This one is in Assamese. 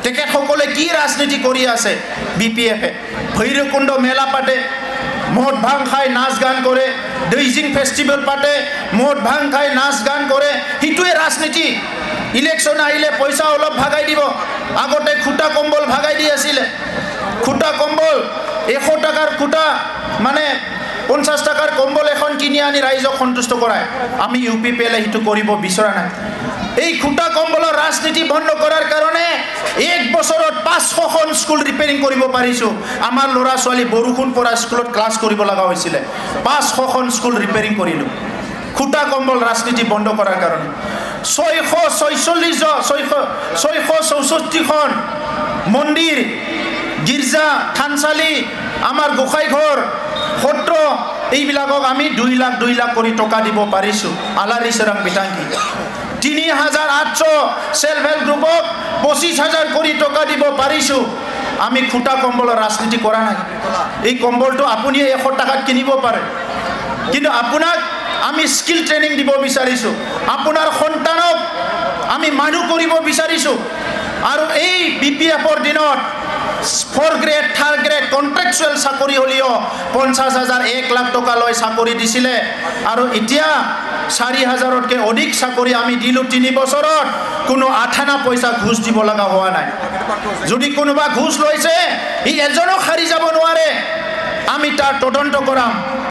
তেখেতসকলে কি ৰাজনীতি কৰি আছে বিপিএফে ভৈৰৱকুণ্ড মেলা পাতে মদ ভাং খাই নাচ গান কৰে ডুইজিং ফেষ্টিভেল পাতে মদ ভাং খাই নাচ গান কৰে হিটোৱে ৰাজনীতি ইলেকশ্যন আহিলে পইচা অলপ ভাগাই দিব আগতে খুটা কম্বল ভাগাই দি আছিল খুটা কম্বল 100 টাকাৰ খুটা মানে 50 টাকাৰ কম্বল এখন কিনি আনি ৰাইজক সন্তুষ্ট কৰায় আমি ইউপিপিএলে হিটো কৰিব বিচৰা নাই এই খুটা কম্বলৰ ৰাজনীতি বন্ধ কৰাৰ কাৰণে এক বছৰত 500খন স্কুল ৰিপেয়াৰিং কৰিব পাৰিছো আমাৰ ল'ৰা ছোৱালী বৰষুণ পৰা স্কুলত ক্লাছ কৰিব লগা হৈছিল 500খন স্কুল ৰিপেয়াৰিং কৰিলো খুটা কম্বল ৰাজনীতি বন্ধ কৰাৰ কাৰণে 664খন মন্দিৰ গিৰ্জা থানচালি আমাৰ গোসাই ঘৰ সত্ৰ এইবিলাকক আমি 2 লাখ কৰি টকা দিব পাৰিছো আলাৰি সৰং বিটাংকি 3800 সেলফ হেল্প গ্ৰুপক 25000 কৰি টকা দিব পাৰিছো আমি খুটা কম্বলৰ ৰাজনীতি কৰা নাই এই কম্বলটো আপুনি 100 টাকাত কিনিব পাৰে কিন্তু আপোনাক আমি স্কিল ট্ৰেইনিং দিব বিচাৰিছো আপোনাৰ সন্তানক আমি মানুহ কৰিব বিচাৰিছো আৰু এই বিপিএফৰ দিনত 4 গ্ৰেড 3rd গ্ৰেড কন্ট্ৰাকচুৱেল চাকৰি হলিও 50000 1 লাখ টকা লৈ চাকৰি দিছিলে আৰু এতিয়া 4000তকৈ অধিক চাকৰি আমি দিলো 3 বছৰত কোনো আঠানা পইচা ঘুষ দিব লগা হোৱা নাই যদি কোনোবা ঘুষ লৈছে ই এজনক হাৰি যাব নোৱাৰে আমি তাৰ তদন্ত কৰাম